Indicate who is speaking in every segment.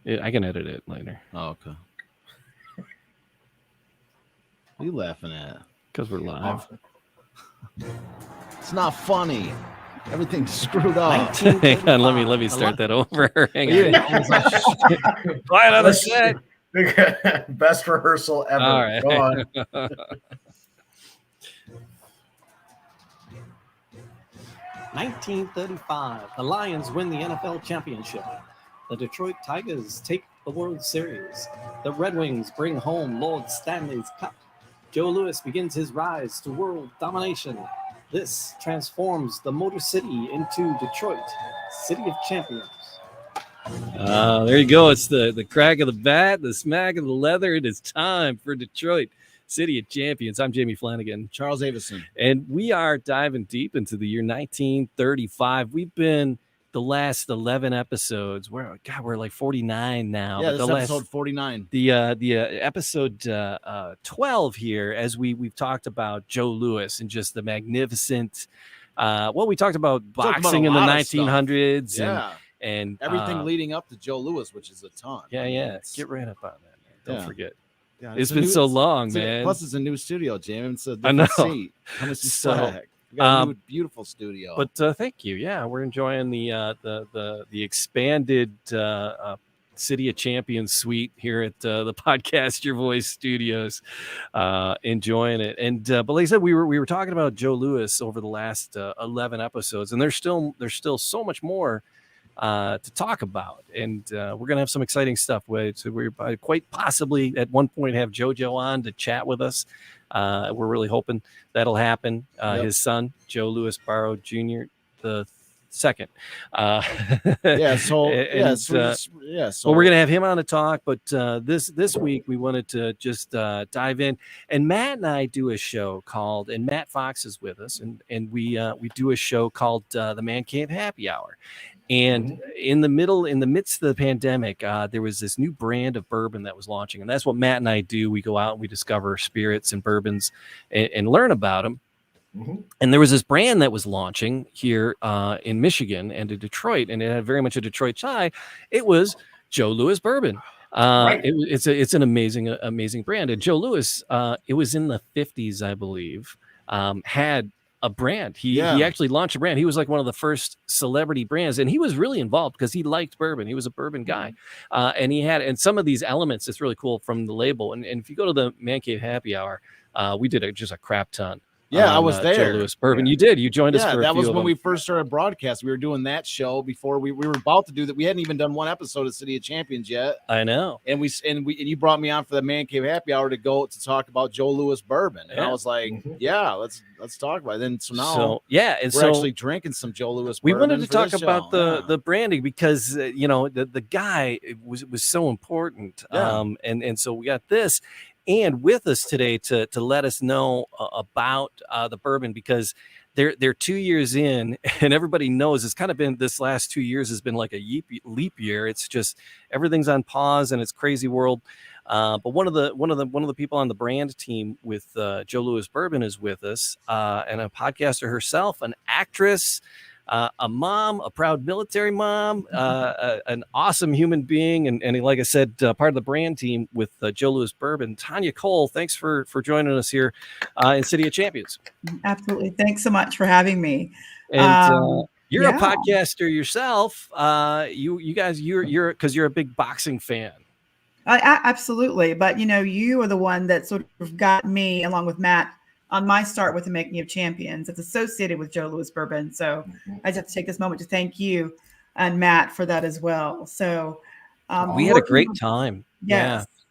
Speaker 1: I can edit it later.
Speaker 2: Oh, okay. What are you laughing at?
Speaker 1: Because we're live.
Speaker 2: It's not funny. Everything's screwed up.
Speaker 1: Hang on, let me start that over. Hang on. Quiet on the set.
Speaker 3: Best rehearsal ever.
Speaker 1: All right.
Speaker 3: Go on.
Speaker 4: 1935, the Lions win the NFL championship. The Detroit Tigers take the World Series. The Red Wings bring home Lord Stanley's Cup. Joe Louis begins his rise to world domination. This transforms the Motor City into Detroit, City of Champions.
Speaker 1: There you go. It's the crack of the bat, the smack of the leather. It is time for Detroit, City of Champions. I'm Jamie Flanagan.
Speaker 2: Charles Avison.
Speaker 1: And we are diving deep into the year 1935. We've been the last 11 episodes. We're like 49 now.
Speaker 2: Yeah,
Speaker 1: but
Speaker 2: this
Speaker 1: the
Speaker 2: episode 49.
Speaker 1: The episode 12 here, as we've talked about Joe Louis and just the magnificent. We talked about boxing in the 1900s.
Speaker 2: Yeah.
Speaker 1: And
Speaker 2: everything leading up to Joe Louis, which is a ton.
Speaker 1: Yeah. Get right up on that, man. Don't forget.
Speaker 2: Yeah,
Speaker 1: it's been so long, man.
Speaker 2: Plus, it's a new studio, Jim. It's a different seat. We got a new, beautiful studio.
Speaker 1: But thank you. Yeah, we're enjoying the expanded City of Champions suite here at the Podcast Your Voice Studios. Enjoying it. And but like I said, we were talking about Joe Louis over the last 11 episodes, and there's still so much more to talk about, and we're gonna have some exciting stuff. So we're quite possibly at one point have JoJo on to chat with us. We're really hoping that'll happen. His son, Joe Louis Barrow Jr. the second. So we're gonna have him on to talk. But this week we wanted to just dive in, and Matt and I do a show called, and Matt Fox is with us, and we do a show called the Man Cave Happy Hour. And in the midst of the pandemic, there was this new brand of bourbon that was launching. And that's what Matt and I do. We go out and we discover spirits and bourbons and learn about them. Mm-hmm. And there was this brand that was launching here in Michigan and in Detroit, and it had very much a Detroit tie. It was Joe Louis Bourbon. Right. It's an amazing brand. And Joe Louis, it was in the 50s, I believe, had a brand. He actually launched a brand. He was like one of the first celebrity brands, and he was really involved because he liked bourbon. He was a bourbon guy. And he had some of these elements. It's really cool from the label. And if you go to the Man Cave Happy Hour, we did just a crap ton.
Speaker 2: I was there.
Speaker 1: Joe Louis Bourbon. You did. You joined us for a
Speaker 2: that
Speaker 1: few
Speaker 2: was
Speaker 1: of
Speaker 2: when
Speaker 1: them.
Speaker 2: we first started broadcast. We were doing that show before we were about to do that. We hadn't even done one episode of City of Champions yet.
Speaker 1: I know.
Speaker 2: And you brought me on for the Man Cave Happy Hour to talk about Joe Louis Bourbon. And I was like, let's talk about it. And we're actually drinking some Joe Louis
Speaker 1: we
Speaker 2: Bourbon.
Speaker 1: We wanted to talk about the branding because the guy was so important. And so we got this. And with us today to let us know about the bourbon, because they're 2 years in, and everybody knows it's kind of been, this last 2 years has been like a leap year. It's just everything's on pause and it's crazy world. But one of the people on the brand team with Joe Louis Bourbon is with us, and a podcaster herself, an actress, a mom, a proud military mom, an awesome human being, and like I said, part of the brand team with Joe Louis Bourbon. Tonya Cole, thanks for joining us here in City of Champions.
Speaker 5: Absolutely, thanks so much for having me.
Speaker 1: And you're a podcaster yourself. You guys, you're because you're a big boxing fan.
Speaker 5: Absolutely, but you are the one that sort of got me, along with Matt, on my start with the Making of Champions. It's associated with Joe Louis Bourbon. So I just have to take this moment to thank you and Matt for that as well. So
Speaker 1: we had a great time.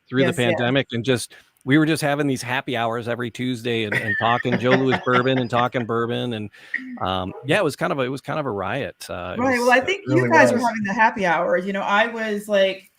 Speaker 1: Through the pandemic, and we were just having these happy hours every Tuesday and talking Joe Louis Bourbon and talking bourbon. And it was kind of a riot.
Speaker 5: Right. Well, I think you guys were having the happy hours. I was like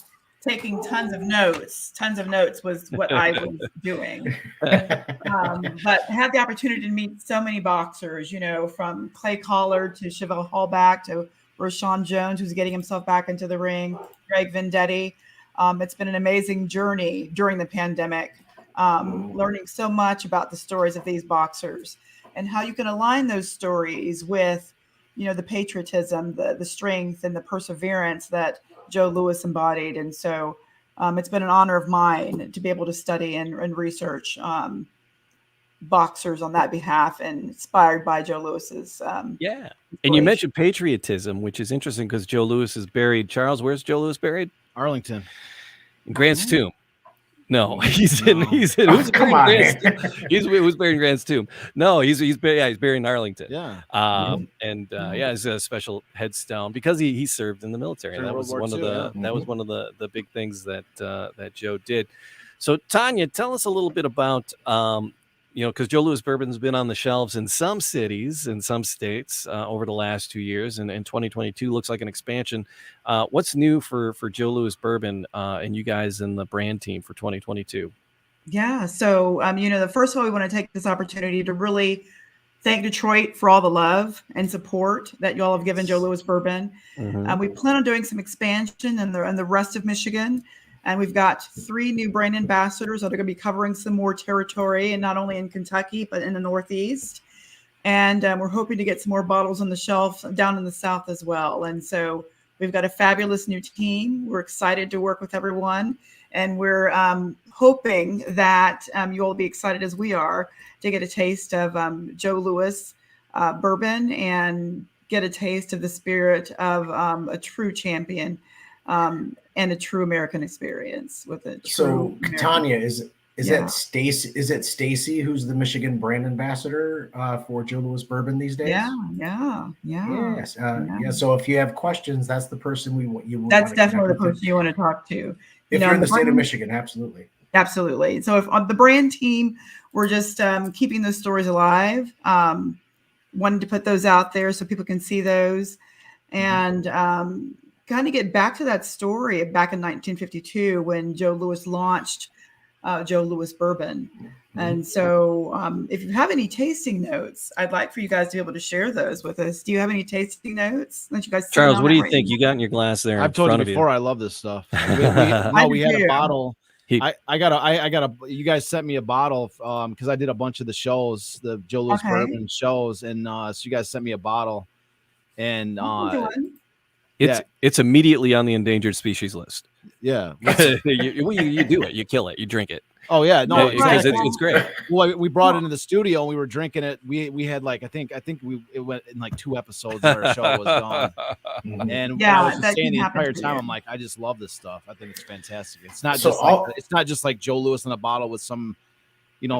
Speaker 5: taking tons of notes was what I was doing. But had the opportunity to meet so many boxers, from Clay Collard to Chevelle Hallback to Rashawn Jones, who's getting himself back into the ring, Greg Vendetti. It's been an amazing journey during the pandemic, learning so much about the stories of these boxers and how you can align those stories with the patriotism, the strength, and the perseverance that Joe Louis embodied. And so it's been an honor of mine to be able to study and research boxers on that behalf, and inspired by Joe Louis's.
Speaker 1: And you mentioned patriotism, which is interesting because Joe Louis is buried. Charles, where's Joe Louis buried?
Speaker 2: Arlington.
Speaker 1: In Grant's tomb. No, he's in who's buried in Grant's tomb? No, he's buried in Arlington.
Speaker 2: Yeah.
Speaker 1: It's a special headstone because he served in the military. That was one of the big things that Joe did. So Tonya, tell us a little bit about because Joe Louis Bourbon's been on the shelves in some cities, in some states over the last 2 years, and 2022 looks like an expansion. What's new for Joe Louis Bourbon and you guys in the brand team for 2022?
Speaker 5: Yeah, so the first of all, we want to take this opportunity to really thank Detroit for all the love and support that you all have given Joe Louis Bourbon. We plan on doing some expansion in the rest of Michigan. And we've got 3 new brand ambassadors that are going to be covering some more territory, and not only in Kentucky, but in the Northeast. And we're hoping to get some more bottles on the shelf down in the South as well. And so we've got a fabulous new team. We're excited to work with everyone. And we're hoping that you all will be excited as we are to get a taste of Joe Louis Bourbon and get a taste of the spirit of a true champion. And a true American experience with it.
Speaker 3: So Tonya, is that Stacy? Is it Stacy who's the Michigan brand ambassador for Joe Louis Bourbon these days?
Speaker 5: Yeah.
Speaker 3: Yes. So if you have questions, that's the person you.
Speaker 5: That's definitely the person you want to talk to.
Speaker 3: If you're in the state of Michigan, absolutely.
Speaker 5: Absolutely. So if on the brand team, we're just keeping those stories alive. Wanted to put those out there so people can see those, and kind of get back to that story back in 1952 when Joe Louis launched Joe Louis Bourbon. And so if you have any tasting notes, I'd like for you guys to be able to share those with us. Do you have any tasting notes? Let you guys
Speaker 1: Charles, what do you think? You got in your glass there.
Speaker 2: I've told you before, I love this stuff. We had a bottle. I got a. You guys sent me a bottle because I did a bunch of the shows, the Joe Louis Bourbon shows, and so you guys sent me a bottle, and
Speaker 1: it's immediately on the endangered species list.
Speaker 2: Yeah,
Speaker 1: you do it, you kill it, you drink it.
Speaker 2: Oh yeah, no,
Speaker 1: exactly. It's great.
Speaker 2: Well, we brought it into the studio and we were drinking it. We had like I think it went in like 2 episodes where our show was gone. And I was just saying the entire time, I'm like, I just love this stuff. I think it's fantastic. It's not it's not just like Joe Louis in a bottle with some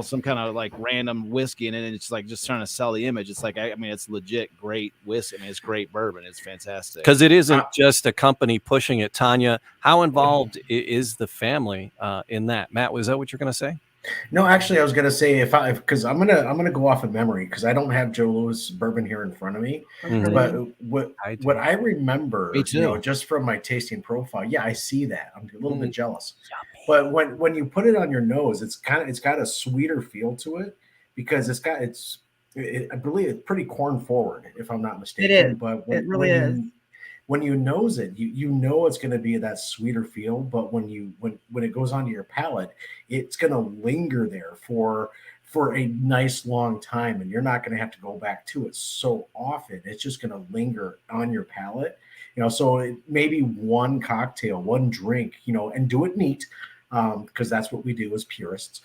Speaker 2: some kind of like random whiskey in it, and it's like just trying to sell the image. It's like, I mean, it's legit great whiskey. I mean, it's great bourbon. It's fantastic.
Speaker 1: Because it isn't just a company pushing it. Tonya, how involved is the family in that? Matt, was that what you're going to say?
Speaker 3: No, actually, I was going to say because I'm gonna go off of memory because I don't have Joe Louis Bourbon here in front of me. But what I remember, just from my tasting profile, I see that. I'm a little bit jealous. But when you put it on your nose, it's got a sweeter feel to it because I believe it's pretty corn forward, if I'm not mistaken.
Speaker 5: It is.
Speaker 3: But
Speaker 5: it really is.
Speaker 3: When you nose it, you know it's going to be that sweeter feel. But when it goes onto your palate, it's going to linger there for a nice long time, and you're not going to have to go back to it so often. It's just going to linger on your palate. So maybe one cocktail, one drink, and do it neat. Because that's what we do as purists,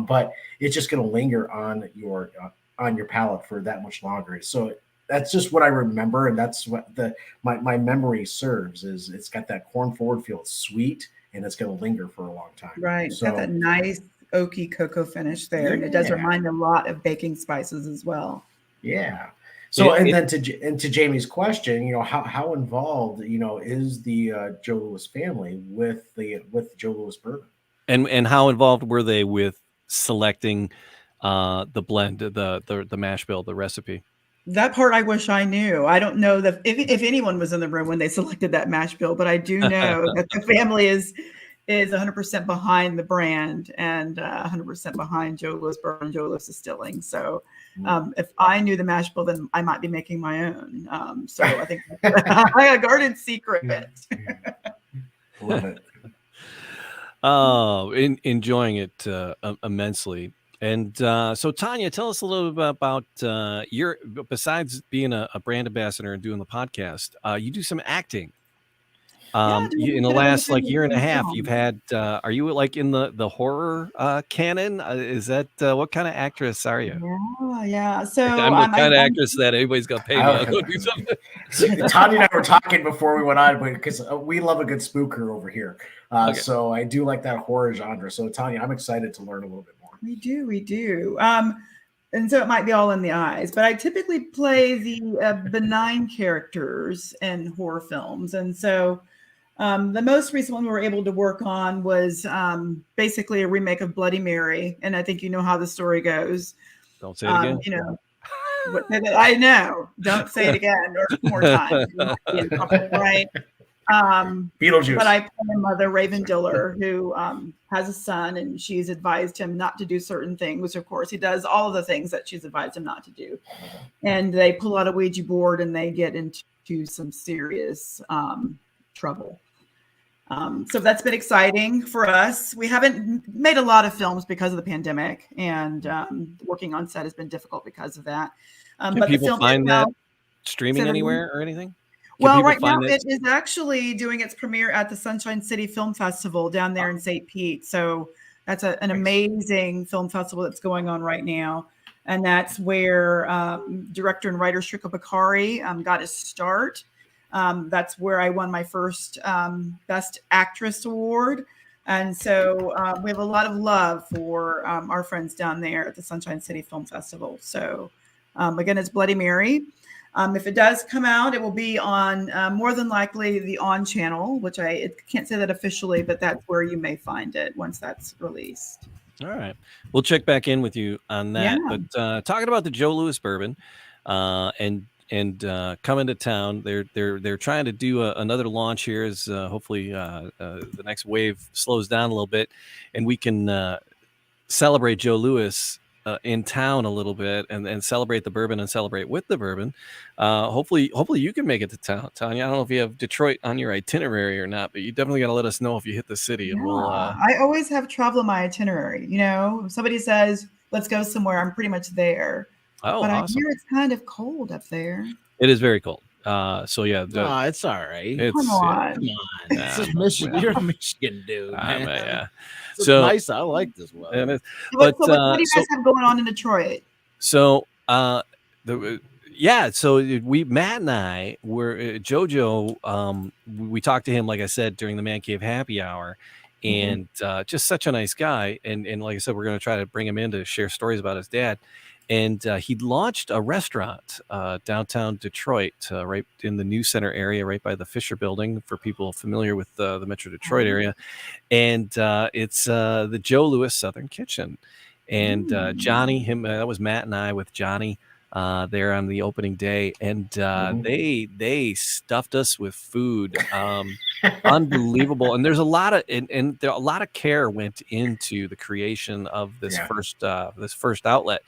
Speaker 3: but it's just going to linger on your palate for that much longer. So that's just what I remember, and that's what my memory serves. Is it's got that corn forward feel. It's sweet, and it's going to linger for a long time.
Speaker 5: Right. So, it's got that nice oaky cocoa finish there, and it does remind me a lot of baking spices as well.
Speaker 3: Yeah. So then to Jamie's question, how involved is the Joe Louis family with Joe Louis Bourbon,
Speaker 1: and how involved were they with selecting the blend, the mash bill, the recipe?
Speaker 5: That part I wish I knew. I don't know if anyone was in the room when they selected that mash bill, but I do know that the family is 100% behind the brand and 100% behind Joe Louis Bourbon, Joe Louis Distilling. So if I knew the mash bill, then I might be making my own. So I think I got a guarded secret.
Speaker 3: Love it.
Speaker 1: Oh, enjoying it immensely. And so, Tonya, tell us a little bit about your. Besides being a brand ambassador and doing the podcast, you do some acting. In the last year and a half, you've had. Are you like in the horror canon? Is that what kind of actress are you?
Speaker 5: Yeah. So
Speaker 1: I'm the kind of actress that everybody's gonna pay me. I'll go do something.
Speaker 3: Tonya and I were talking before we went on, because we love a good spooker over here. Okay. So I do like that horror genre. So Tonya, I'm excited to learn a little bit more.
Speaker 5: We do. And so it might be all in the eyes, but I typically play the benign characters in horror films. And so the most recent one we were able to work on was basically a remake of Bloody Mary. And I think you know how the story goes.
Speaker 1: Don't say it again.
Speaker 5: I know. Don't say it again or more time. Right.
Speaker 3: Beetlejuice.
Speaker 5: But I play a mother, Raven Diller, who has a son, and she's advised him not to do certain things, which of course he does all of the things that she's advised him not to do. And they pull out a Ouija board and they get into some serious trouble. So that's been exciting for us. We haven't made a lot of films because of the pandemic, and working on set has been difficult because of that.
Speaker 1: Can people find that streaming anywhere or anything?
Speaker 5: Well, right now it is actually doing its premiere at the Sunshine City Film Festival down there in St. Pete. So that's an amazing film festival that's going on right now. And that's where director and writer Shrika Bakari got his start. That's where I won my first Best Actress award. And so we have a lot of love for our friends down there at the Sunshine City Film Festival. So again, it's Bloody Mary. If it does come out, it will be on more than likely the On channel, which I can't say that officially, but that's where you may find it once that's released.
Speaker 1: All right. We'll check back in with you on that. Yeah. But talking about the Joe Louis bourbon and coming to town, they're trying to do another launch here as hopefully the next wave slows down a little bit and we can celebrate Joe Louis in town a little bit and celebrate the bourbon and celebrate with the bourbon. Hopefully you can make it to town, Tonya. I don't know if you have Detroit on your itinerary or not, but you definitely got to let us know if you hit the city. And we'll.
Speaker 5: I always have travel in my itinerary. You know, if somebody says let's go somewhere, I'm pretty much there.
Speaker 1: Oh,
Speaker 5: but
Speaker 1: awesome.
Speaker 5: I hear it's kind of cold up there.
Speaker 1: It is very cold. So yeah,
Speaker 2: it's all right.
Speaker 5: Come on.
Speaker 2: It's just Michigan. You're a Michigan dude, man.
Speaker 1: Yeah.
Speaker 2: So nice. I like this weather.
Speaker 5: But what do you guys have going on in Detroit?
Speaker 1: So Matt and I were JoJo. We talked to him, like I said, during the Man Cave Happy Hour, and just such a nice guy. And like I said, we're going to try to bring him in to share stories about his dad. And he launched a restaurant downtown Detroit, right in the News Center area, right by the Fisher Building, for people familiar with the Metro Detroit area. And it's the Joe Louis Southern Kitchen. And Johnny, that was Matt and I with Johnny there on the opening day. And they stuffed us with food. Unbelievable. And there's a lot of care went into the creation of this first outlet.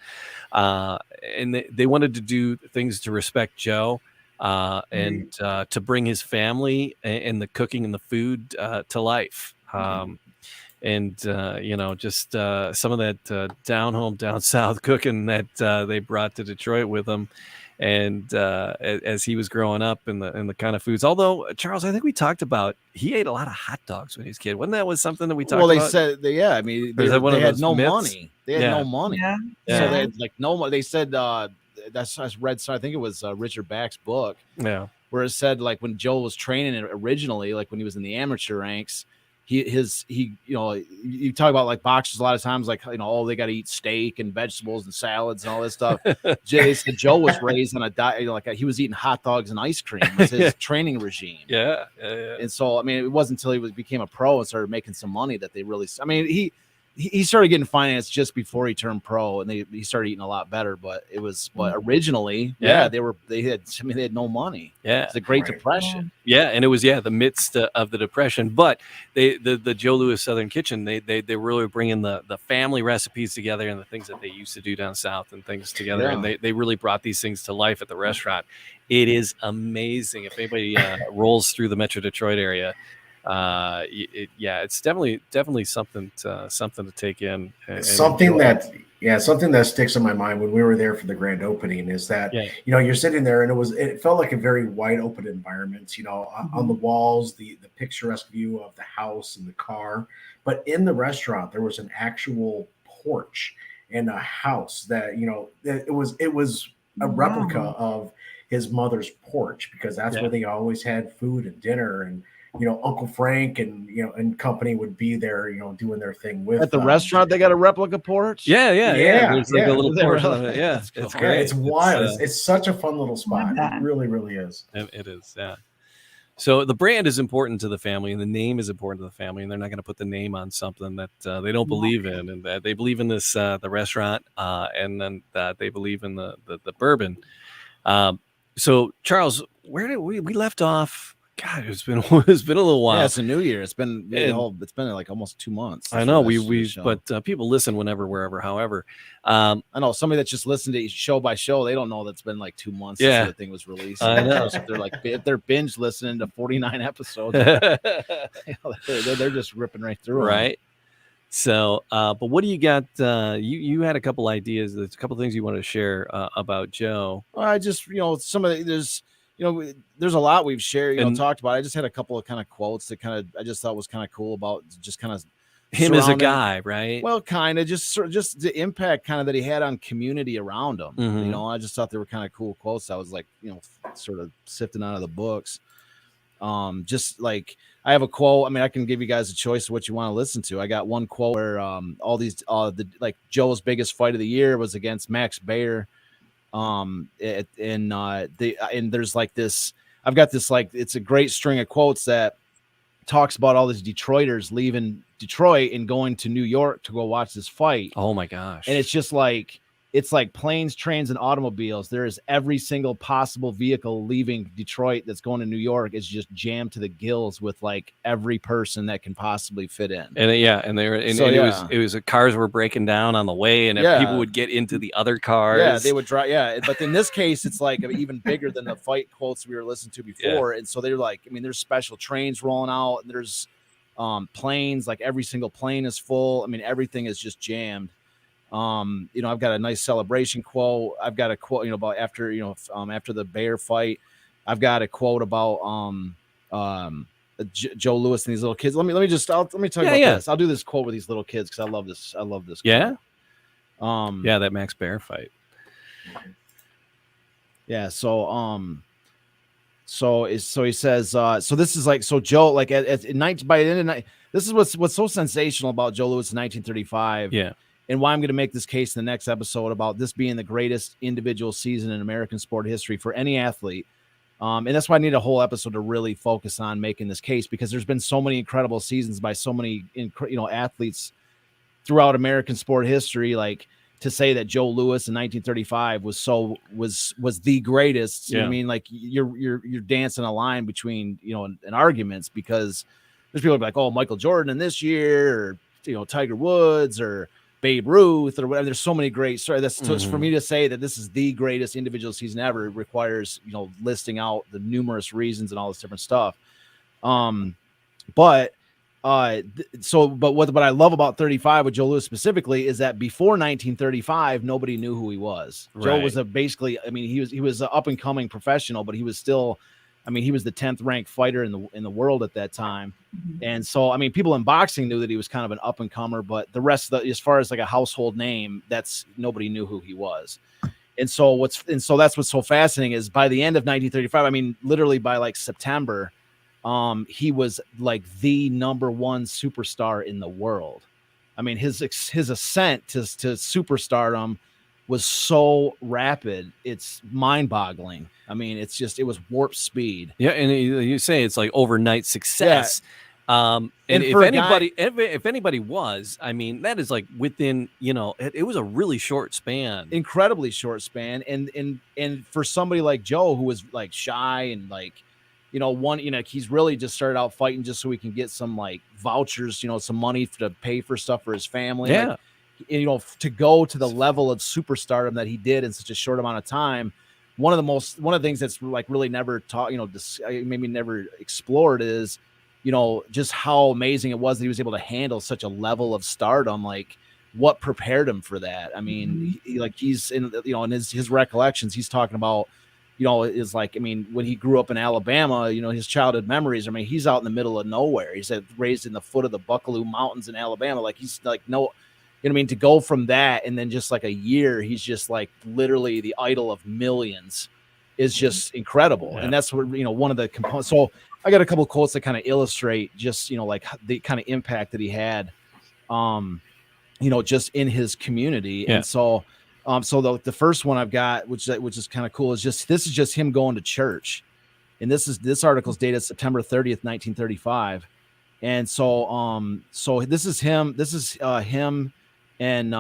Speaker 1: And they wanted to do things to respect Joe and to bring his family and the cooking and the food to life. And just some of that down home, down south cooking that they brought to Detroit with them. And as he was growing up in the kind of foods, although Charles, I think we talked about he ate a lot of hot dogs when he was a kid. Wasn't that something that we talked about?
Speaker 2: Well, they said, they had no money. They had no money.
Speaker 5: Yeah.
Speaker 2: So they had no money. They said I read. So I think it was Richard Back's book.
Speaker 1: Yeah,
Speaker 2: where it said like when Joe was training originally, like when he was in the amateur ranks. You talk about like boxers a lot of times, like, they got to eat steak and vegetables and salads and all this stuff. They said Joe was raised on a diet, like he was eating hot dogs and ice cream was his training regime.
Speaker 1: Yeah.
Speaker 2: And so, I mean, it wasn't until he became a pro and started making some money that they really, I mean, he started getting financed just before he turned pro, and he started eating a lot better. But it was, originally, they had no money.
Speaker 1: Yeah,
Speaker 2: it's the Great Depression.
Speaker 1: Yeah, and it was the midst of the Depression. But the Joe Louis Southern Kitchen, they really bringing the family recipes together and the things that they used to do down south and things together, and they really brought these things to life at the restaurant. It is amazing. If anybody rolls through the Metro Detroit area. It's definitely something to take in.
Speaker 3: Something that Yeah, something that sticks in my mind when we were there for the grand opening is that, you're sitting there and it felt like a very wide open environment, on the walls, the picturesque view of the house and the car. But in the restaurant, there was an actual porch and a house that, it was a replica of his mother's porch, because that's where they always had food and dinner, and Uncle Frank and company would be there, doing their thing with
Speaker 2: at the restaurant. They got a replica porch.
Speaker 1: Yeah. There's like a little porch on it. Yeah, it's
Speaker 3: cool.
Speaker 1: great.
Speaker 3: It's wild. It's such a fun little spot. It really, really is.
Speaker 1: It is. Yeah. So the brand is important to the family, and the name is important to the family, and they're not going to put the name on something that they don't believe in, and that they believe in this the restaurant, and then that they believe in the bourbon. So Charles, where did we left off? God, it's been a little while.
Speaker 2: Yeah, it's a new year. It's been like almost 2 months.
Speaker 1: I know but people listen whenever, wherever, however.
Speaker 2: I know somebody that just listened to show by show. They don't know that's been like 2 months since the thing was released.
Speaker 1: I know.
Speaker 2: If they're binge listening to 49 episodes, they're just ripping right through.
Speaker 1: Right. So, but what do you got? You had a couple ideas. There's a couple things you wanted to share about Joe.
Speaker 2: Well, I just some of there's a lot we've shared, talked about. I just had a couple of kind of quotes that I just thought was kind of cool about just kind of
Speaker 1: him as a guy, right?
Speaker 2: Well, kind of just the impact kind of that he had on community around him.
Speaker 1: Mm-hmm.
Speaker 2: I just thought they were kind of cool quotes. I was like, sort of sifting out of the books. Just like I have a quote. I mean, I can give you guys a choice of what you want to listen to. I got one quote where all these Joe's biggest fight of the year was against Max Baer. And there's like this, I've got this, like, it's a great string of quotes that talks about all these Detroiters leaving Detroit and going to New York to go watch this fight.
Speaker 1: Oh my gosh.
Speaker 2: And it's just like, it's like planes, trains, and automobiles. There is every single possible vehicle leaving Detroit that's going to New York is just jammed to the gills with like every person that can possibly fit in.
Speaker 1: And it was cars were breaking down on the way, and people would get into the other cars.
Speaker 2: Yeah, they would drive. Yeah, but in this case, it's like even bigger than the fight quotes we were listening to before. And so they're like, I mean, there's special trains rolling out. And there's planes, like every single plane is full. I mean, everything is just jammed. I've got a nice celebration quote. I've got a quote, about after the Bear fight. I've got a quote about Joe Louis and these little kids. Let me tell you about this. I'll do this quote with these little kids because I love this. I love this quote.
Speaker 1: That Max Baer fight.
Speaker 2: Yeah. So he says, so this is like, so Joe, like by the end of night, this is what's so sensational about Joe Louis in 1935.
Speaker 1: Yeah.
Speaker 2: And why I'm going to make this case in the next episode about this being the greatest individual season in American sport history for any athlete. And that's why I need a whole episode to really focus on making this case, because there's been so many incredible seasons by so many, athletes throughout American sport history. Like, to say that Joe Louis in 1935 was the greatest.
Speaker 1: Yeah.
Speaker 2: I mean, like you're dancing a line between, and arguments, because there's people like, oh, Michael Jordan in this year, or, Tiger Woods, or Babe Ruth, or whatever. There's so many great stories. So for me to say that this is the greatest individual season ever, it requires, listing out the numerous reasons and all this different stuff. But what I love about 35 with Joe Louis specifically is that before 1935, nobody knew who he was. Right. Joe was he was an up and coming professional, but he was still, he was the 10th ranked fighter in the world at that time. And so, people in boxing knew that he was kind of an up and comer, but the rest of as far as like a household name, nobody knew who he was. And so that's what's so fascinating is by the end of 1935, literally by like September, he was like the number one superstar in the world. His ascent to superstardom was so rapid. It's mind boggling. It was warp speed.
Speaker 1: Yeah. And you say it's like overnight success. Yeah. And if anybody was, that is like within, it was a really short span,
Speaker 2: incredibly short span. And for somebody like Joe, who was like shy and like, he's really just started out fighting just so he can get some like vouchers, some money to pay for stuff for his family.
Speaker 1: Yeah.
Speaker 2: Like, to go to the level of superstardom that he did in such a short amount of time. One of the things that's like really never taught, maybe never explored is, just how amazing it was that he was able to handle such a level of stardom, like what prepared him for that. I mean, he's in, in his recollections, he's talking about, is like, I mean, when he grew up in Alabama, his childhood memories, I mean, he's out in the middle of nowhere. He's raised in the foot of the Buckaloo Mountains in Alabama. Like, he's like, no, I mean, to go from that and then just like a year, he's just like literally the idol of millions is just incredible. Yeah. And that's what, one of the components. So I got a couple of quotes that kind of illustrate just, like the kind of impact that he had, just in his community. Yeah. And so, the first one I've got, which is kind of cool, is this is just him going to church. And this article is dated September 30th, 1935. And so this is him and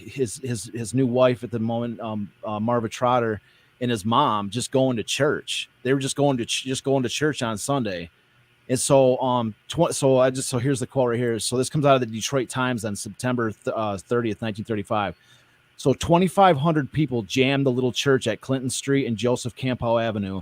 Speaker 2: his new wife at the moment, Marva Trotter, and his mom just going to church. They were just going to church on Sunday. And so here's the quote right here. So this comes out of the Detroit Times on September 30th, 1935. So 2,500 people jammed the little church at Clinton Street and Joseph Campow Avenue,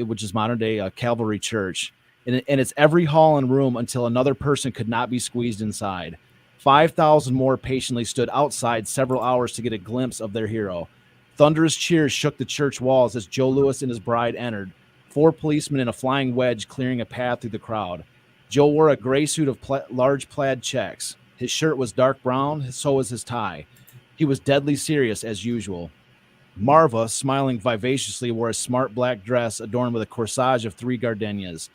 Speaker 2: which is modern day Calvary Church. And it's every hall and room until another person could not be squeezed inside. 5,000 more patiently stood outside several hours to get a glimpse of their hero. Thunderous cheers shook the church walls as Joe Louis and his bride entered, 4 policemen in a flying wedge clearing a path through the crowd. Joe wore a gray suit of large plaid checks. His shirt was dark brown, so was his tie. He was deadly serious as usual. Marva, smiling vivaciously, wore a smart black dress adorned with a corsage of 3 gardenias.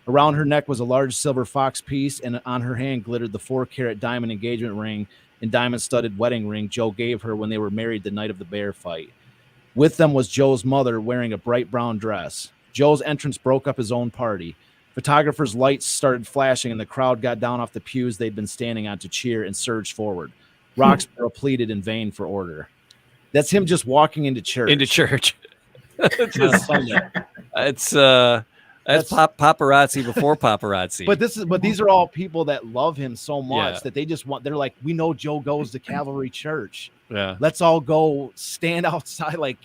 Speaker 2: Around her neck was a large silver fox piece, and on her hand glittered the 4-carat diamond engagement ring and diamond-studded wedding ring Joe gave her when they were married the night of the bear fight. With them was Joe's mother wearing a bright brown dress. Joe's entrance broke up his own party. Photographers' lights started flashing, and the crowd got down off the pews they'd been standing on to cheer and surged forward. Roxborough pleaded in vain for order. That's him just walking into church.
Speaker 1: That's paparazzi before paparazzi.
Speaker 2: But these are all people that love him so much that they just they're like, we know Joe goes to Calvary Church.
Speaker 1: Yeah.
Speaker 2: Let's all go stand outside like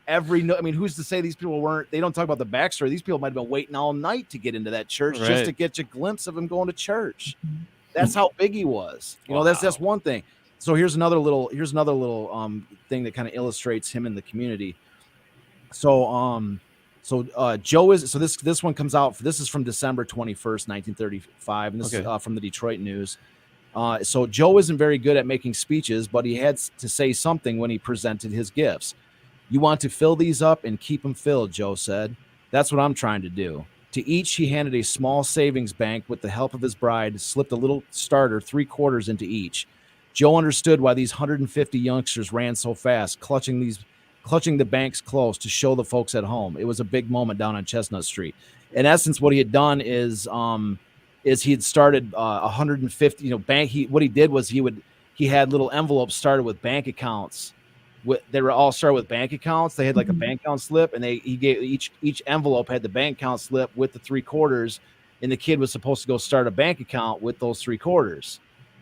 Speaker 2: who's to say these people they don't talk about the backstory. These people might have been waiting all night to get into that church just to get a glimpse of him going to church. That's how big he was. That's one thing. So here's another little thing that kind of illustrates him in the community. So Joe is this one comes out. This is from December 21st, 1935, and this is from the Detroit News. So Joe isn't very good at making speeches, but he had to say something when he presented his gifts. You want to fill these up and keep them filled, Joe said. That's what I'm trying to do. To each, he handed a small savings bank with the help of his bride, slipped a little starter 3/4 into each. Joe understood why these 150 youngsters ran so fast, clutching the banks close to show the folks at home. It was a big moment down on Chestnut Street. In essence, what he had done is he had started 150. What he did was he had little envelopes started with bank accounts. They were all started with bank accounts. They had like a bank account slip, and he gave each envelope had the bank account slip with the 3/4, and the kid was supposed to go start a bank account with those 3/4.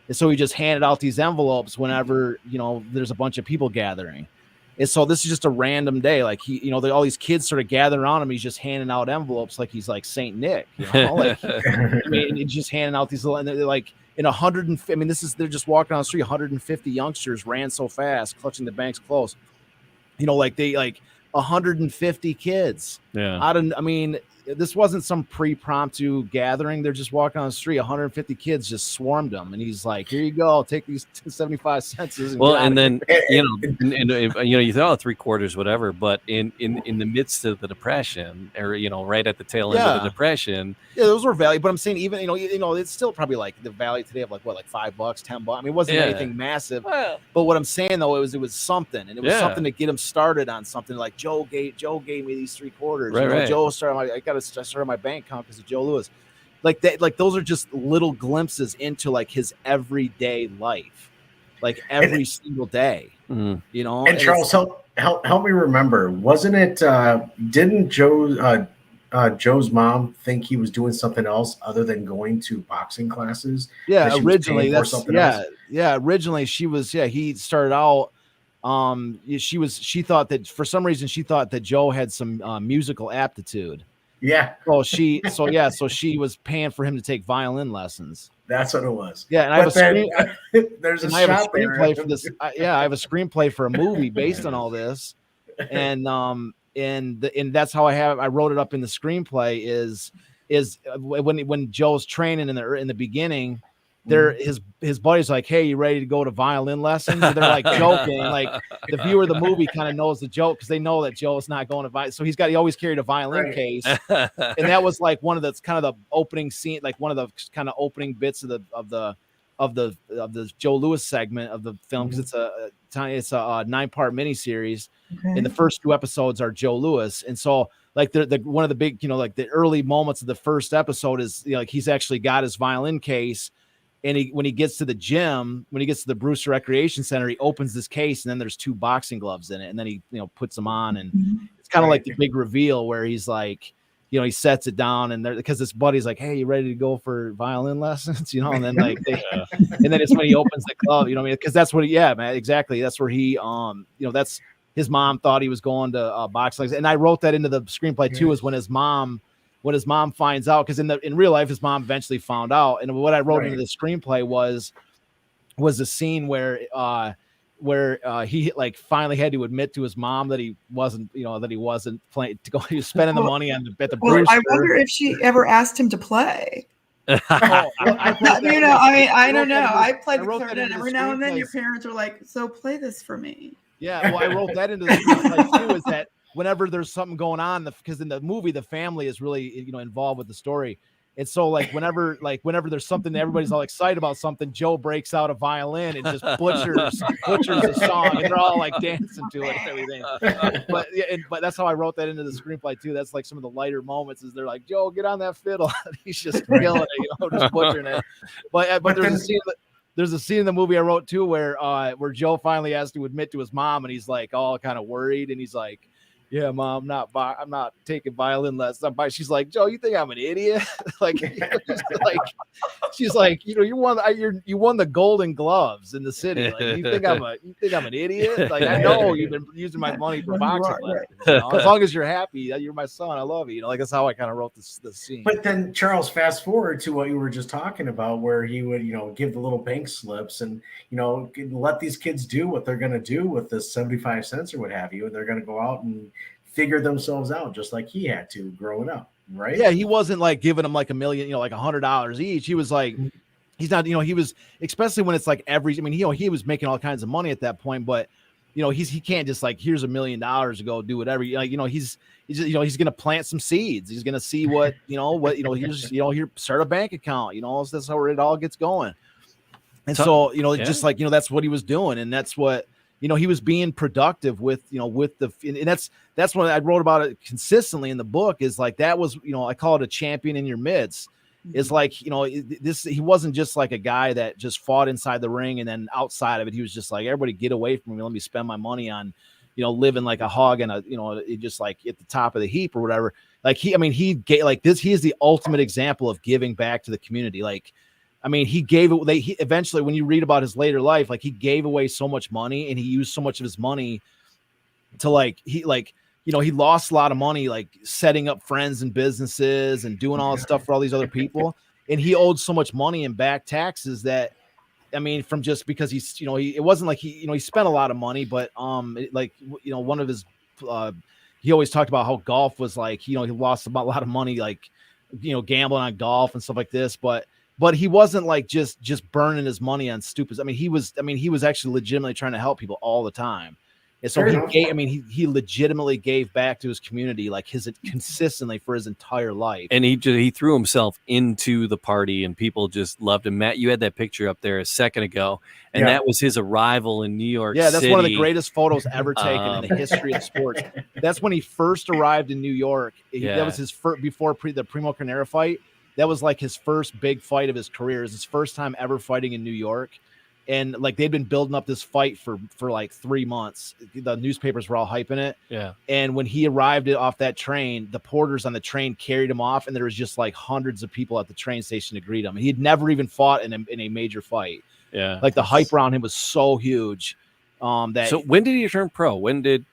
Speaker 2: And so he just handed out these envelopes whenever there's a bunch of people gathering. And so this is just a random day. Like all these kids sort of gather around him. He's just handing out envelopes like he's like Saint Nick. He's just handing out these little, and they're like in 150. I mean, they're just walking down the street. 150 youngsters ran so fast, clutching the banks close. 150 kids. Yeah. This wasn't some pre-promptu gathering. They're just walking on the street. 150 kids just swarmed him, and he's like, "Here you go. I'll take these 75 cents."
Speaker 1: And then you thought 3/4, whatever. But in the midst of the Depression, or right at the tail end of the Depression,
Speaker 2: those were value. But I'm saying even it's still probably like the value today of like $5, $10. I mean, it wasn't anything massive. Well, but what I'm saying though, it was something, and it was something to get him started on something. Like Joe gave me these 3/4. Right. Joe started. I started my bank account because of Joe Louis. Like that, like those are just little glimpses into like his everyday life, like every single day. Mm-hmm.
Speaker 3: And Charles, help me remember. Wasn't it? Didn't Joe's mom think he was doing something else other than going to boxing classes?
Speaker 2: Yeah, originally originally she was. Yeah, he started out. She thought that Joe had some musical aptitude.
Speaker 3: Yeah.
Speaker 2: So she was paying for him to take violin lessons.
Speaker 3: That's what it was.
Speaker 2: Yeah, and I have
Speaker 3: there's a shot
Speaker 2: screenplay for this. I have a screenplay for a movie based on all this, and that's how I wrote it up in the screenplay. Is when Joe's training in the beginning, his buddy's like, "Hey, you ready to go to violin lessons?" And they're like joking. Like the viewer of the movie kind of knows the joke because they know that Joe's not going to violin. So he always carried a violin case, and that was like one of the kind of the opening scene, like one of the kind of opening bits of the Joe Louis segment of the film, because it's a 9-part miniseries, and the first 2 episodes are Joe Louis, and so like the one of the big, like the early moments of the first episode is like he's actually got his violin case. And when he gets to the gym, when he gets to the Brewster Recreation Center, he opens this case, and then there's 2 boxing gloves in it, and then he puts them on, and it's kind of like the big reveal where he's like, he sets it down, and because his buddy's like, "Hey, you ready to go for violin lessons?" And then like, and then it's when he opens the glove, because that's what man, exactly, that's where he, that's his mom thought he was going to boxing, and I wrote that into the screenplay too, is when his mom finds out, because in real life his mom eventually found out, and what I wrote into the screenplay was a scene where he like finally had to admit to his mom that he wasn't playing to go. He was spending the money at the Brewster.
Speaker 5: I wonder if she ever asked him to play. I don't know. I played the clarinet every now and then. Your parents are like, "So play this for me."
Speaker 2: Yeah, well, I wrote that into the screenplay too. Is that whenever there's something going on, because in the movie the family is really involved with the story, and so like whenever there's something that everybody's all excited about something, Joe breaks out a violin and just butchers a song, and they're all like dancing to it and everything. But that's how I wrote that into the screenplay too. That's like some of the lighter moments, is they're like, "Joe, get on that fiddle." He's just killing it, just butchering it. But there's a scene in the movie I wrote too where Joe finally has to admit to his mom, and he's like all kind of worried, and he's like, "Yeah, Mom, I'm not taking violin lessons." She's like, "Joe, you think I'm an idiot?" she's like, you won the Golden Gloves in the city. Like, you think I'm an idiot? Like, I know you've been using my money for boxing lessons. As long as you're happy, you're my son. I love you. Like, that's how I kind of wrote this scene.
Speaker 3: But then, Charles, fast forward to what you were just talking about, where he would, give the little bank slips and, let these kids do what they're going to do with the 75 cents or what have you, and they're going to go out and figure themselves out just like he had to growing up, right?
Speaker 2: Yeah, he wasn't like giving them like $1 million, like $100 each. He was like, he's not, he was, especially when it's like he was making all kinds of money at that point, but he can't just like, here's $1 million to go do whatever. He's just, he's gonna plant some seeds. He's gonna see what here, start a bank account. That's how it all gets going. And so just like that's what he was doing, and that's what. He was being productive with and that's what I wrote about it consistently in the book, is like, that was, I call it a champion in your midst. It's like, he wasn't just like a guy that just fought inside the ring and then outside of it, he was just like, everybody get away from me. Let me spend my money on, living like a hog and just like at the top of the heap or whatever. Like he gave like this. He is the ultimate example of giving back to the community. Like, he gave it. He eventually, when you read about his later life, like he gave away so much money, and he used so much of his money to he lost a lot of money, like setting up friends and businesses and doing all this stuff for all these other people. And he owed so much money in back taxes that, from just because he's, it wasn't like he spent a lot of money, but one of his, he always talked about how golf was like, he lost a lot of money, like, gambling on golf and stuff like this, but he wasn't like just burning his money on stupid. He was actually legitimately trying to help people all the time. And so he legitimately gave back to his community, like consistently for his entire life.
Speaker 1: And he threw himself into the party, and people just loved him. Matt, you had that picture up there a second ago, and that was his arrival in New York City.
Speaker 2: Yeah, that's one of the greatest photos ever taken in the history of sports. That's when he first arrived in New York. That was his first, before the Primo Carnera fight. That was like his first big fight of his career. It was his first time ever fighting in New York. And like, they'd been building up this fight for like 3 months. The newspapers were all hyping it. Yeah. And when he arrived off that train, the porters on the train carried him off, and there was just like hundreds of people at the train station to greet him. He had never even fought in a major fight. Yeah. Like, the hype around him was so huge. So
Speaker 1: when did he turn pro? When did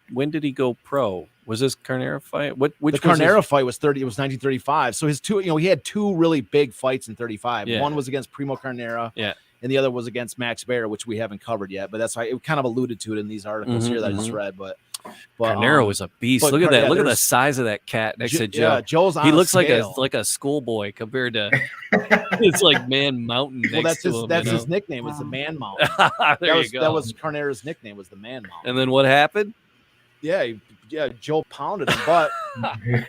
Speaker 1: he go pro? Was this Carnera fight? Which
Speaker 2: the Carnera fight was 30? It was 1935. So his two, he had two really big fights in 35.
Speaker 1: Yeah.
Speaker 2: One was against Primo Carnera.
Speaker 1: Yeah.
Speaker 2: And the other was against Max Baer, which we haven't covered yet. But that's why it kind of alluded to it in these articles here that I just read. But
Speaker 1: Carnera was a beast. Look at that.
Speaker 2: Yeah,
Speaker 1: look at the size of that cat next to Joe.
Speaker 2: Yeah, Joe's on
Speaker 1: he looks
Speaker 2: scale.
Speaker 1: like a schoolboy compared to it's like Man Mountain.
Speaker 2: Well,
Speaker 1: next to him,
Speaker 2: that's his nickname. Was the Man Mountain. That was Carnera's nickname. Was the Man Mountain.
Speaker 1: And then what happened?
Speaker 2: Yeah, Joe pounded him, but the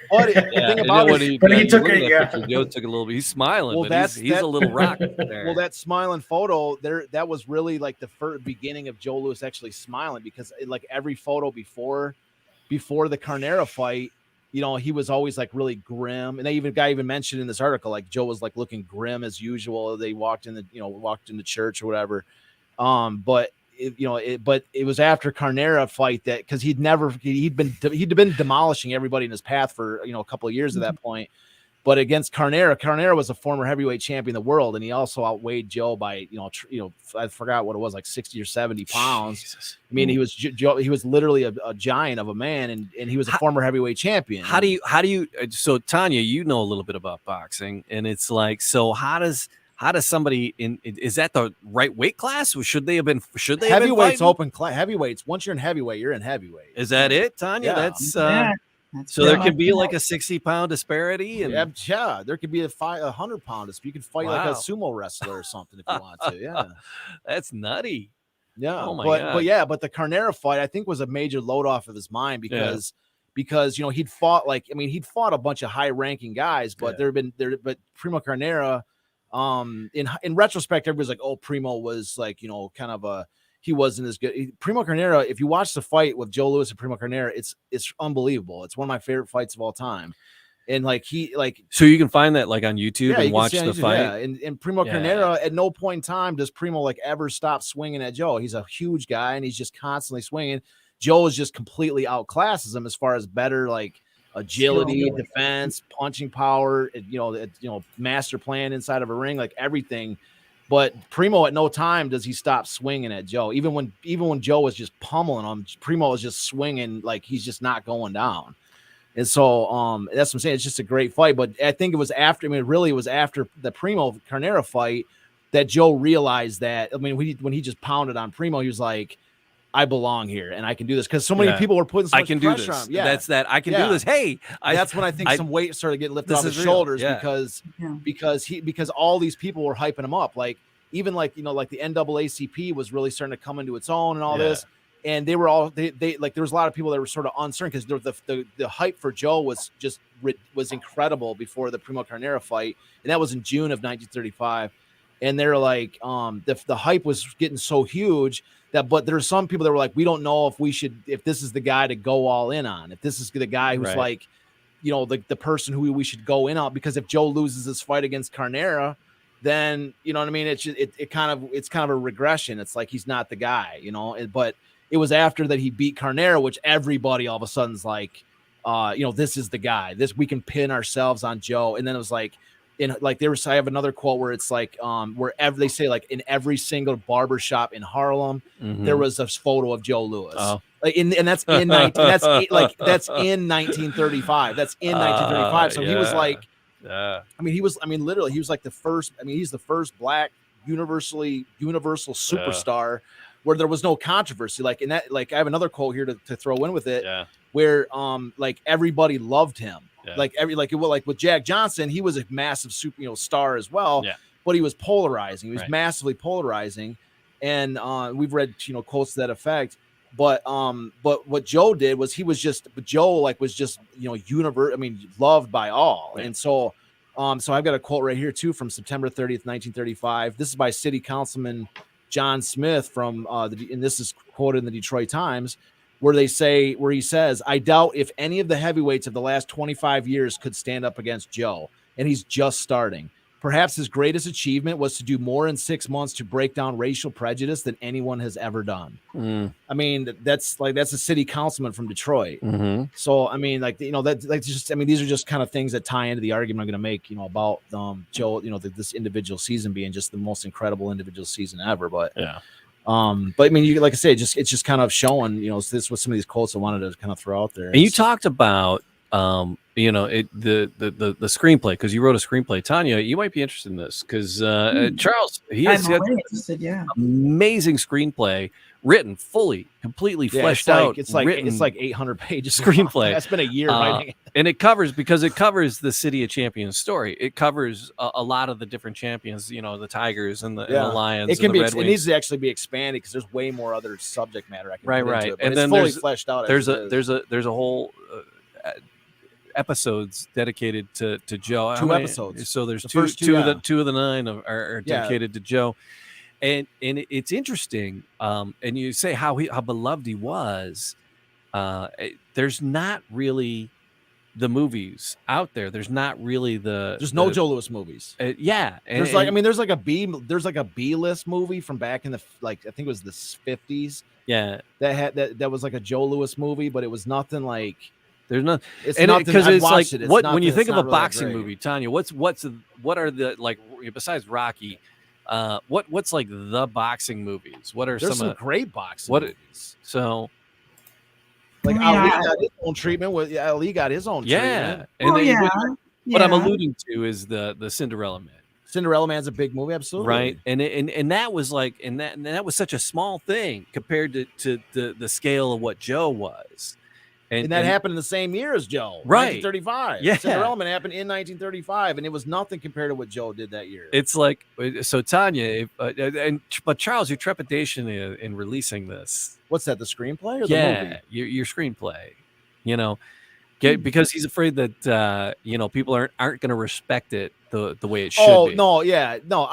Speaker 2: thing about it,
Speaker 3: but he took it. Yeah,
Speaker 1: Joe took a little bit. He's smiling,
Speaker 2: well,
Speaker 1: but he's a little rock there.
Speaker 2: Well, that smiling photo there, that was really like the first beginning of Joe Louis actually smiling, because like every photo before the Carnera fight, he was always like really grim. And they even mentioned in this article, like Joe was like looking grim as usual. They walked in the church or whatever. But it was after Carnera fight that, because he'd been demolishing everybody in his path for a couple of years at that point. But against Carnera was a former heavyweight champion of the world, and he also outweighed Joe by I forgot what it was, like 60 or 70 pounds. Jesus. I mean, he was literally a giant of a man, and he was a former heavyweight champion.
Speaker 1: How do you so Tonya, a little bit about boxing, and it's like, so how does somebody is that the right weight class? Should they have been
Speaker 2: heavyweights open class? Heavyweights, once you're in heavyweight, you're in heavyweight.
Speaker 1: Is that it, Tonya?
Speaker 2: Yeah.
Speaker 1: That's so there could be like a 60-pound disparity, and
Speaker 2: there could be a 100-pound. You could fight like a sumo wrestler or something if you want to. Yeah,
Speaker 1: that's nutty.
Speaker 2: Yeah,
Speaker 1: oh my God.
Speaker 2: But the Carnera fight, I think, was a major load off of his mind because he'd fought a bunch of high-ranking guys, but but Primo Carnera, in retrospect, everybody's like, oh, Primo was like kind of he wasn't as good. Primo Carnera, if you watch the fight with Joe Louis and Primo Carnera, it's unbelievable. It's one of my favorite fights of all time. And so you
Speaker 1: can find that like on YouTube and watch the fight.
Speaker 2: Yeah. And Primo Carnera, at no point in time does Primo like ever stop swinging at Joe. He's a huge guy and he's just constantly swinging. Joe is just completely outclasses him as far as better like agility, defense, punching power, master plan inside of a ring, like everything. But Primo, at no time does he stop swinging at Joe. Even when Joe was just pummeling him, Primo was just swinging like he's just not going down. And so that's what I'm saying. It's just a great fight. But I think it was after. It was after the Primo Carnera fight that Joe realized that. I mean, when he just pounded on Primo, he was like, I belong here and I can do this, because so many people were putting so much pressure on him. Yeah,
Speaker 1: that's that. I can do this. Hey,
Speaker 2: that's when I think some weight started getting lifted off his shoulders because all these people were hyping him up. Like even like the NAACP was really starting to come into its own and all this. And they were all they like there was a lot of people that were sort of uncertain because the hype for Joe was incredible before the Primo Carnera fight, and that was in June of 1935. And they're like the hype was getting so huge but there are some people that were like, we don't know if this is the guy to go all in on, if this is the guy who's like, the person who we should go in on, because if Joe loses this fight against Carnera, then you know what I mean. It's kind of a regression. It's like he's not the guy, But it was after that he beat Carnera, which everybody all of a sudden's like, this is the guy. We can pin ourselves on Joe. And then it was like. I have another quote where it's like wherever they say like in every single barbershop in Harlem there was a photo of Joe Louis. And that's in 1935. That's in 1935. So he was like literally he was like the first. I mean, he's the first black universal superstar where there was no controversy. Like in that, like I have another quote here to throw in with it where like everybody loved him. Yeah. Like with Jack Johnson, he was a massive star as well. Yeah. But he was polarizing. He was massively polarizing, and we've read quotes to that effect. But what Joe did was was just loved by all. Right. And so I've got a quote right here too from September 30th, 1935. This is by City Councilman John Smith from and this is quoted in the Detroit Times. Where he says, I doubt if any of the heavyweights of the last 25 years could stand up against Joe, and he's just starting. Perhaps his greatest achievement was to do more in 6 months to break down racial prejudice than anyone has ever done. I mean, that's a city councilman from Detroit. So, I mean, these are just kind of things that tie into the argument I'm going to make, about Joe, this individual season being just the most incredible individual season ever. But But I mean, you like I say, it's just kind of showing, you know, this was some of these quotes I wanted to kind of throw out there.
Speaker 1: And you talked about, you know, the screenplay, because you wrote a screenplay. Tonya, you might be interested in this because Charles, he has
Speaker 5: interested,
Speaker 1: amazing screenplay, written fully, completely fleshed out.
Speaker 2: It's like 800 pages
Speaker 1: screenplay.
Speaker 2: That's been a year writing.
Speaker 1: And it covers the City of Champions story. It covers a lot of the different champions, you know, the Tigers and the Lions.
Speaker 2: It can
Speaker 1: be.
Speaker 2: It needs to actually be expanded because there's way more other subject matter I can put into it. But
Speaker 1: And
Speaker 2: it's
Speaker 1: then
Speaker 2: fully fleshed out.
Speaker 1: There's a whole episodes dedicated to Joe.
Speaker 2: 2 episodes.
Speaker 1: So there's two of the 9 are dedicated to Joe. And it's interesting. And you say how beloved he was. There's not really the movies out there. There's not really there's
Speaker 2: no Joe Louis movies.
Speaker 1: And
Speaker 2: there's like a B list movie from back in the I think it was the 50s.
Speaker 1: Yeah,
Speaker 2: that was like a Joe Louis movie, but it was nothing like.
Speaker 1: There's not,
Speaker 2: it's nothing because
Speaker 1: it's like
Speaker 2: it. It's
Speaker 1: what
Speaker 2: nothing,
Speaker 1: when you think of a
Speaker 2: really
Speaker 1: boxing movie, Tonya. What are the like besides Rocky? What's like the boxing movies? What are
Speaker 2: some great boxing movies?
Speaker 1: So.
Speaker 2: Like Ali got his own treatment. Ali got his own treatment.
Speaker 1: What I'm alluding to is the Cinderella Man.
Speaker 2: Cinderella Man's a big movie, absolutely.
Speaker 1: Right, and that was like, and that was such a small thing compared to the scale of what Joe was.
Speaker 2: And that happened in the same year as Joe,
Speaker 1: right?
Speaker 2: 1935.
Speaker 1: Yeah,
Speaker 2: Cinderella Man happened in 1935, and it was nothing compared to what Joe did that year.
Speaker 1: It's like, so Tonya, but Charles, your trepidation in releasing this.
Speaker 2: What's that? The screenplay or the movie?
Speaker 1: Your screenplay. You know, because he's afraid that you know, people aren't going to respect it the way it should be.
Speaker 2: Oh no, yeah, no.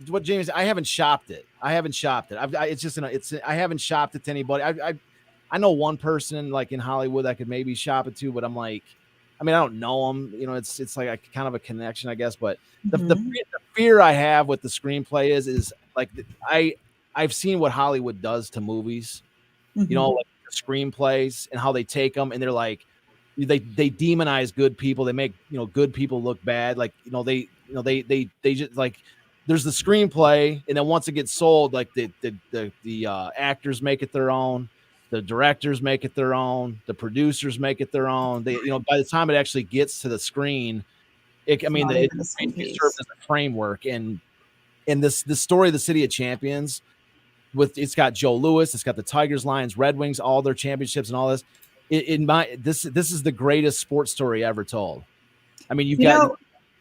Speaker 2: What James, I haven't shopped it. I haven't shopped it. I haven't shopped it to anybody. I know one person like in Hollywood I could maybe shop it to, but I'm like, I mean, I don't know him. You know, it's like a kind of a connection, I guess. But the fear I have with the screenplay is like I've seen what Hollywood does to movies. You know, like screenplays and how they take them and they're like they demonize good people. They make, you know, good people look bad. Like, they just like there's the screenplay, and then once it gets sold, like the actors make it their own. The directors make it their own. The producers make it their own. They, you know, by the time it actually gets to the screen, it serves as a framework. And this story of the City of Champions, it's got Joe Louis, it's got the Tigers, Lions, Red Wings, all their championships and all this. This is the greatest sports story ever told. I mean,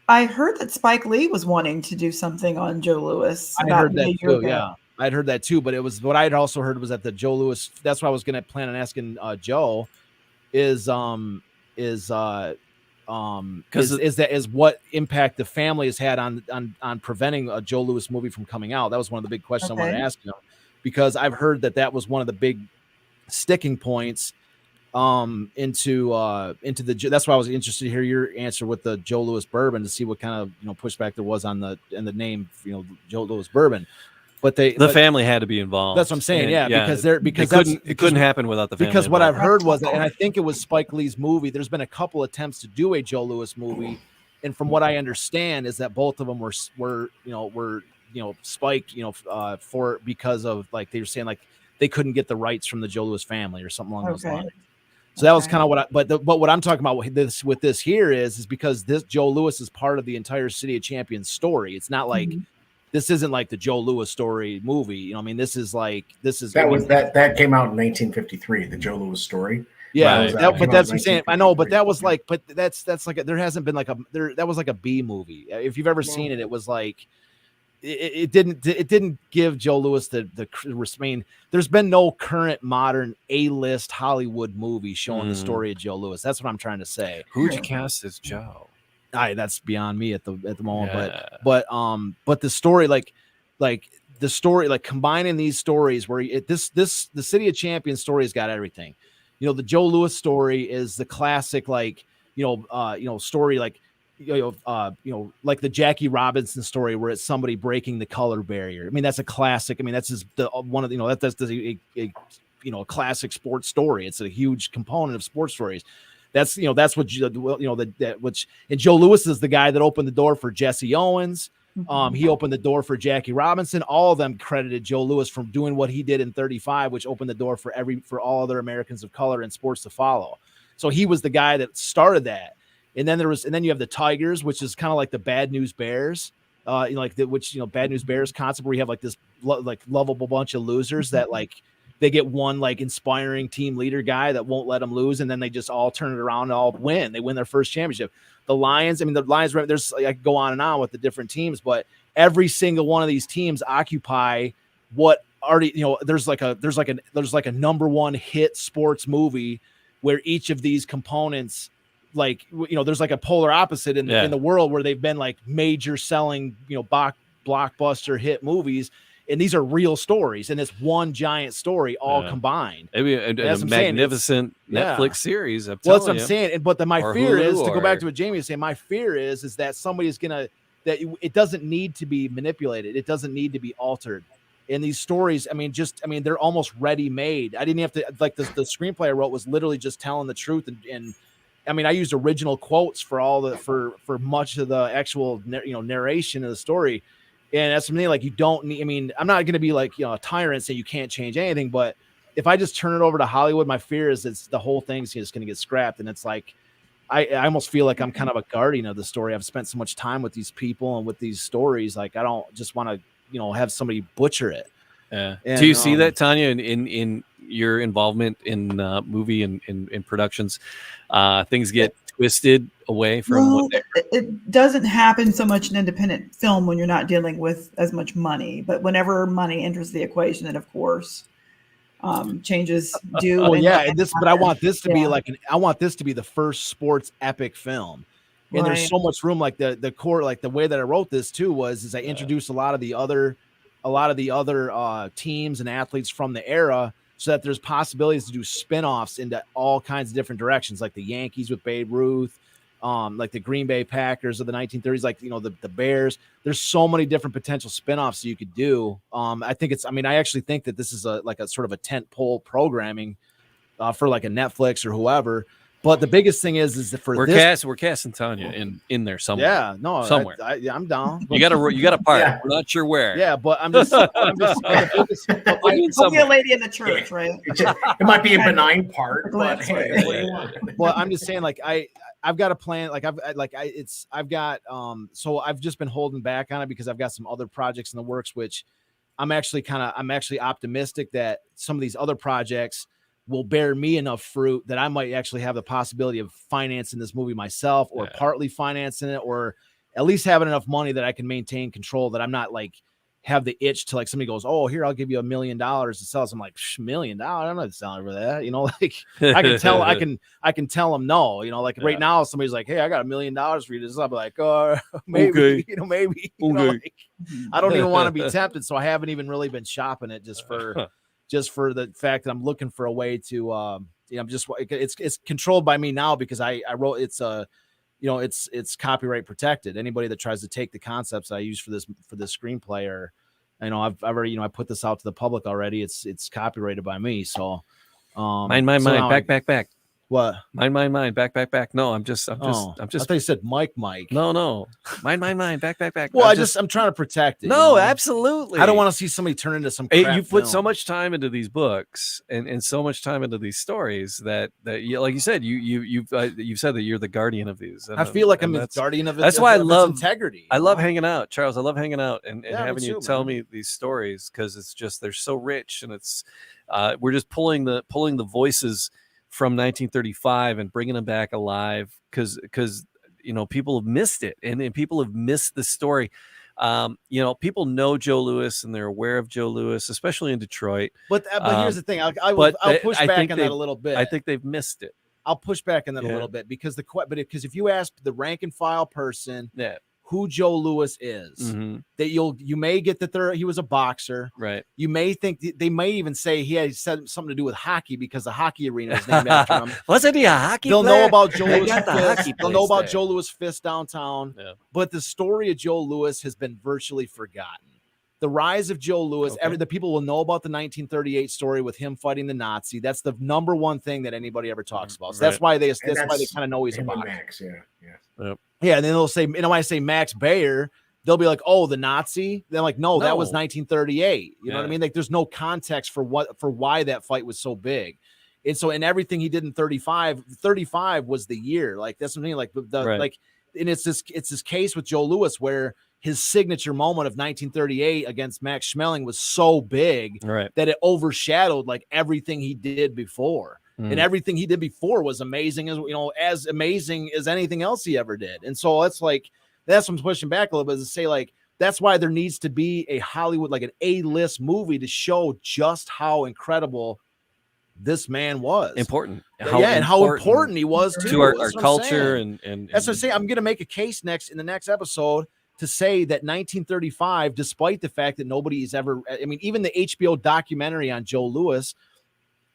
Speaker 5: I heard that Spike Lee was wanting to do something on Joe Louis.
Speaker 2: I heard that too. Yeah. I'd heard that too, but it was what I'd also heard was that the Joe Louis. That's why I was going to plan on asking Joe. Is what impact the family has had on preventing a Joe Louis movie from coming out. That was one of the big questions I wanted to ask him, because I've heard that was one of the big sticking points into the. That's why I was interested to hear your answer with the Joe Louis Bourbon, to see what kind of, you know, pushback there was on the name, you know, Joe Louis Bourbon. But the
Speaker 1: family had to be involved.
Speaker 2: That's what I'm saying. Because
Speaker 1: it couldn't happen without the family.
Speaker 2: Because what I've heard was, and I think it was Spike Lee's movie. There's been a couple attempts to do a Joe Louis movie, and from what I understand is that both of them were Spike, for because of, like, they were saying like they couldn't get the rights from the Joe Louis family or something along those lines. So that was kind of what but what I'm talking about with this here is because this Joe Louis is part of the entire City of Champions story. It's not like. This isn't like the Joe Louis story movie. You know, I mean, that
Speaker 3: came out in 1953, the Joe Louis story.
Speaker 2: Yeah, but that's what I'm saying. I know, but that was like, but that's like there hasn't been like that was like a B movie. If you've ever seen it, it was like it didn't give Joe Louis the I mean, there's been no current modern A-list Hollywood movie showing the story of Joe Louis. That's what I'm trying to say.
Speaker 1: Who'd you cast as Joe?
Speaker 2: That's beyond me at the moment, but the story, like the story, like combining these stories where the City of Champions story has got everything. You know, the Joe Louis story is the classic, like, story, like, like the Jackie Robinson story where it's somebody breaking the color barrier. I mean, that's a classic. I mean, that's just one of the, that's a classic sports story. It's a huge component of sports stories. That's what and Joe Louis is the guy that opened the door for Jesse Owens, He opened the door for Jackie Robinson. All of them credited Joe Louis from doing what he did in 35, which opened the door for all other Americans of color in sports to follow. So he was the guy that started that. And then you have the Tigers, which is kind of like the Bad News Bears, Bad News Bears concept where you have like this like lovable bunch of losers that like they get one like inspiring team leader guy that won't let them lose, and then they just all turn it around and all win. They win their first championship. The Lions, there's I could go on and on with the different teams, but every single one of these teams occupy what already, there's like a number one hit sports movie where each of these components, like, there's like a polar opposite in the world where they've been like major selling, blockbuster hit movies. And these are real stories, and it's one giant story all combined.
Speaker 1: Maybe a magnificent Netflix series.
Speaker 2: That's what I'm saying. But my fear is, to go back to what Jamie was saying, my fear is that somebody's that it doesn't need to be manipulated. It doesn't need to be altered. And these stories, they're almost ready made. I didn't have to, like, the screenplay I wrote was literally just telling the truth. And I used original quotes for much of the actual, narration of the story. And that's something like you don't need. I'm not going to be like, a tyrant and say you can't change anything. But if I just turn it over to Hollywood, my fear is the whole thing's just going to get scrapped. And it's like, I almost feel like I'm kind of a guardian of the story. I've spent so much time with these people and with these stories. Like, I don't just want to, have somebody butcher it.
Speaker 1: Yeah. And, do you see that, Tonya, in your involvement in movie and in productions? Things get twisted away from
Speaker 5: it doesn't happen so much in independent film when you're not dealing with as much money, but whenever money enters the equation, then of course changes do.
Speaker 2: But I want this to be I want this to be the first sports epic film. And there's so much room, like the core, like the way that I wrote this too was I introduced a lot of the other teams and athletes from the era, so that there's possibilities to do spin-offs into all kinds of different directions, like the Yankees with Babe Ruth, like the Green Bay Packers of the 1930s, like, the Bears. There's so many different potential spin-offs that you could do. I actually think that this is a sort of a tent pole programming for like a Netflix or whoever. But the biggest thing is that we're
Speaker 1: casting Tonya in there somewhere.
Speaker 2: Yeah, no,
Speaker 1: somewhere.
Speaker 2: I'm down.
Speaker 1: You got a part. Yeah. We're not sure where.
Speaker 2: Yeah, but I'm just I'll
Speaker 5: be a lady in the church, right?
Speaker 3: It might be a benign part, but hey,
Speaker 2: well, I'm just saying, like, I've got a plan. Like so I've just been holding back on it because I've got some other projects in the works, which I'm actually optimistic that some of these other projects will bear me enough fruit that I might actually have the possibility of financing this movie myself, or partly financing it, or at least having enough money that I can maintain control, that I'm not like have the itch to, like, somebody goes, oh, here, I'll give you $1 million to sell. So I'm like, $1 million? I'm not selling over that. Like I can tell them no, like right now, somebody's like, hey, I got $1 million for you. I'll be like, oh, maybe,
Speaker 1: okay.
Speaker 2: Maybe, like, I don't even want to be tempted. So I haven't even really been shopping it just for the fact that I'm looking for a way to, it's controlled by me now because I wrote, it's copyright protected. Anybody that tries to take the concepts I use for this screenplay, or, I've already, I put this out to the public already. It's copyrighted by me. So,
Speaker 1: mine, back.
Speaker 2: What?
Speaker 1: Mine, back. No, I'm just.
Speaker 2: I thought you said Mike.
Speaker 1: No. Mine, back.
Speaker 2: Well, I'm trying to protect it.
Speaker 1: No, absolutely.
Speaker 2: I don't want to see somebody turn into some crap
Speaker 1: you put
Speaker 2: film.
Speaker 1: so much time into these books and so much time into these stories that like you said, you've said that you're the guardian of these.
Speaker 2: I feel like I'm the guardian of it.
Speaker 1: That's why I love
Speaker 2: integrity.
Speaker 1: I love hanging out, Charles. I love hanging out and having you tell me these stories, because it's just, they're so rich, and it's we're just pulling the voices from 1935 and bringing them back alive, because people have missed it, and people have missed the story. People know Joe Louis and they're aware of Joe Louis, especially in Detroit.
Speaker 2: But here's the thing, I'll push back on that a little bit.
Speaker 1: I think they've missed it.
Speaker 2: I'll push back on that a little bit because if you ask the rank and file person, who Joe Louis is, that you may get that he was a boxer, right? You may think they may even say he had something to do with hockey because the hockey arena is named after him.
Speaker 1: Wasn't he a hockey
Speaker 2: They'll
Speaker 1: player?
Speaker 2: know about Joe Louis Fist. They'll know about Joe Louis Fist downtown. Yeah. But the story of Joe Louis has been virtually forgotten. The rise of Joe Louis, the people will know about the 1938 story with him fighting the Nazi. That's the number one thing that anybody ever talks about. So that's why they kind of know he's a boxer.
Speaker 3: Max,
Speaker 2: Yeah, and then they'll say, when I say Max Bayer, they'll be like, oh, the Nazi. They're like, no, that was 1938. You know what I mean? Like, there's no context for why that fight was so big. And so, and everything he did in 35 was the year. Like, that's something like like, and it's this case with Joe Louis where his signature moment of 1938 against Max Schmeling was so big that it overshadowed like everything he did before. And everything he did before was amazing, as amazing as anything else he ever did. And so it's like, that's what I'm pushing back a little bit, is to say, like, that's why there needs to be a Hollywood, like an A-list movie to show just how incredible this man was.
Speaker 1: Important.
Speaker 2: And how important he was
Speaker 1: to our culture. And
Speaker 2: that's what I'm saying. I'm going to make a case in the next episode to say that 1935, despite the fact that nobody's ever, I mean, even the HBO documentary on Joe Louis,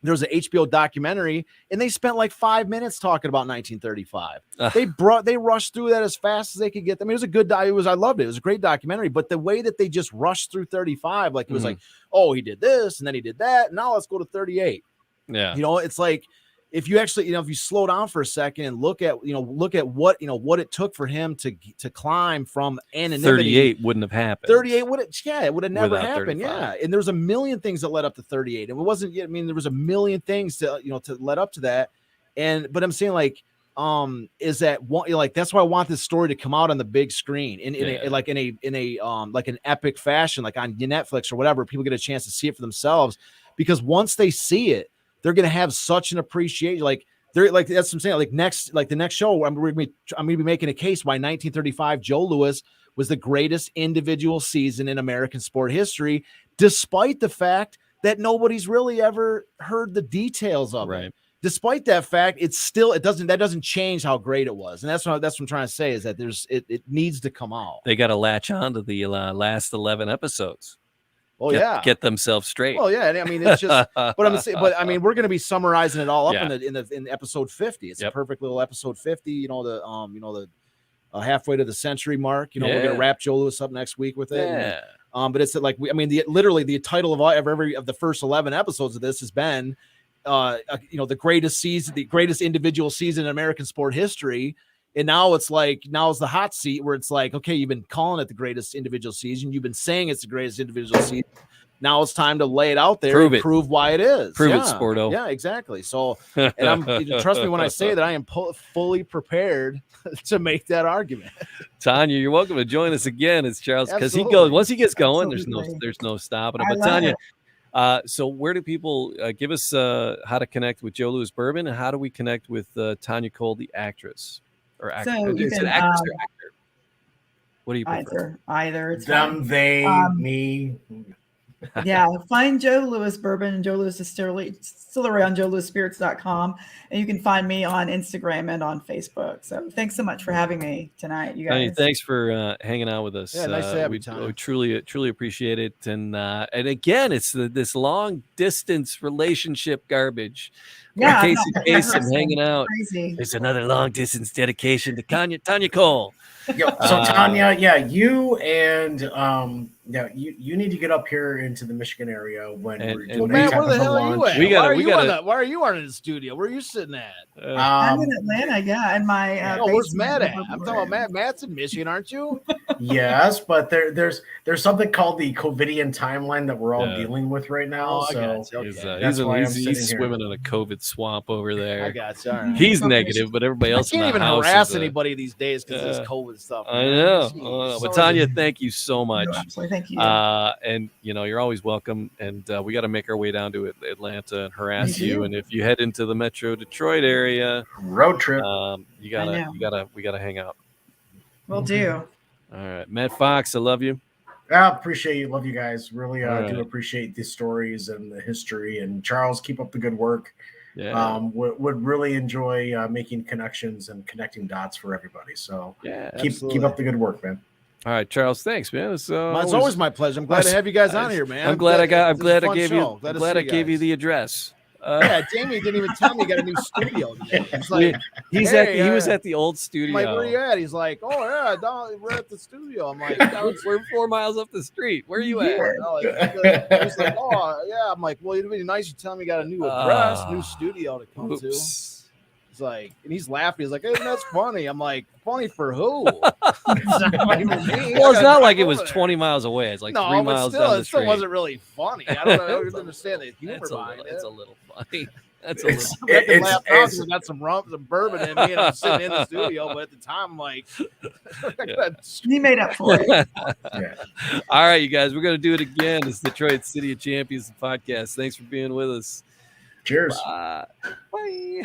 Speaker 2: there was an HBO documentary and they spent like 5 minutes talking about 1935. They rushed through that as fast as they could get. I mean, it was a good, I loved it. It was a great documentary, but the way that they just rushed through 35, like it was like, oh, he did this and then he did that. Now let's go to 38.
Speaker 1: Yeah.
Speaker 2: It's like, if you actually, if you slow down for a second and look at what it took for him to climb from anonymity.
Speaker 1: 38 wouldn't have happened.
Speaker 2: 38 it would have never happened.
Speaker 1: 35.
Speaker 2: Yeah. And there was a million things that led up to 38. And it wasn't, I mean, there was a million things to led up to that. But I'm saying like, is that one, like, that's why I want this story to come out on the big screen in an epic fashion, like on Netflix or whatever, people get a chance to see it for themselves, because once they see it, they're going to have such an appreciation. Like they're like, that's what I'm saying. Like the next show, I'm going to be making a case why 1935 Joe Louis was the greatest individual season in American sport history, despite the fact that nobody's really ever heard the details of it. Despite that fact, that doesn't change how great it was. And that's what I'm trying to say, is that it needs to come out.
Speaker 1: They got to latch on to the last 11 episodes. Get themselves straight.
Speaker 2: Well, yeah. I mean, it's just, but I mean, we're going to be summarizing it all up in episode 50. It's a perfect little episode 50. The halfway to the century mark. We're going to wrap Joe Louis up next week with it.
Speaker 1: Yeah.
Speaker 2: But it's like, literally the title of every of the first 11 episodes of this has been, the greatest season, the greatest individual season in American sport history. And now it's the hot seat where it's like, okay, you've been calling it the greatest individual season. You've been saying it's the greatest individual season. Now it's time to lay it out there and prove why it is.
Speaker 1: Prove it, Sporto.
Speaker 2: Yeah, exactly. So, and trust me when I say that I am fully prepared to make that argument.
Speaker 1: Tonya, you're welcome to join us again. It's Charles, because once he gets going, there's no stopping him. But Tonya, so where do people give us how to connect with Joe Louis Bourbon, and how do we connect with Tonya Cole, the actress? Or actor.
Speaker 5: So
Speaker 1: Is it actress or actor? What do you prefer?
Speaker 5: Either. It's
Speaker 3: them, they, me.
Speaker 5: Yeah, find Joe Louis Bourbon and Joe Louis Distillery on JoeLouisSpirits.com, and you can find me on Instagram and on Facebook. So thanks so much for having me tonight, you guys.
Speaker 1: Thanks for hanging out with us.
Speaker 2: Yeah, nice to have you, Tom.
Speaker 1: We truly appreciate it. And again, it's this long distance relationship garbage.
Speaker 5: Yeah,
Speaker 1: Casey Kasem hanging out.
Speaker 5: Crazy.
Speaker 1: There's another long distance dedication to Tonya Cole.
Speaker 3: So Tonya, you and you need to get up here into the Michigan area when we're doing
Speaker 2: Matt, where the hell are you at? Why are you in the studio? Where are you sitting at?
Speaker 5: I'm in Atlanta, and my
Speaker 2: where's Matt at? I'm talking about Matt. Matt's in Michigan, aren't you?
Speaker 3: Yes, but there's something called the COVIDian timeline that we're all dealing with right now.
Speaker 1: He's swimming in a COVID swamp over there.
Speaker 2: I got you. Right.
Speaker 1: He's negative, but everybody else
Speaker 2: can't even harass anybody these days because of this COVID stuff.
Speaker 1: I know. But Tonya, thank you so much.
Speaker 5: No, absolutely. Thank you.
Speaker 1: And you're always welcome. And we got to make our way down to Atlanta and harass you. And if you head into the Metro Detroit area,
Speaker 3: road trip,
Speaker 1: we gotta hang out.
Speaker 5: Will do.
Speaker 1: All right, Matt Fox, I love you.
Speaker 3: I appreciate you. Love you guys. Really do appreciate the stories and the history. And Charles, keep up the good work.
Speaker 1: Yeah.
Speaker 3: Would really enjoy making connections and connecting dots for everybody. So keep up the good work, man.
Speaker 1: All right, Charles. Thanks, man. It's
Speaker 2: always my pleasure. I'm glad to have you guys on here, man.
Speaker 1: I'm glad I gave you the address.
Speaker 2: Jamie didn't even tell me he got a new studio. He's like,
Speaker 1: he was at the old studio.
Speaker 2: I'm like, where are you at? He's like, oh yeah, we're at the studio. I'm like,
Speaker 1: we're 4 miles up the street. Where are you at?
Speaker 2: He's like, oh yeah. I'm like, well, it'd be nice you tell me you got a new address, new studio to come to. He's like, and he's laughing. He's like, hey, that's funny. I'm like, funny for who? It's
Speaker 1: not like it was 20 miles away. It's like 3 miles down the street.
Speaker 2: It still wasn't really funny. I don't understand the humor behind it.
Speaker 1: It's a little funny. That's
Speaker 2: we got some bourbon in me, and I'm sitting in the studio. But at the time, I'm like,
Speaker 5: he made up for it.
Speaker 3: Yeah.
Speaker 1: All right, you guys, we're gonna do it again. It's Detroit City of Champions podcast. Thanks for being with us.
Speaker 3: Cheers.
Speaker 1: Bye.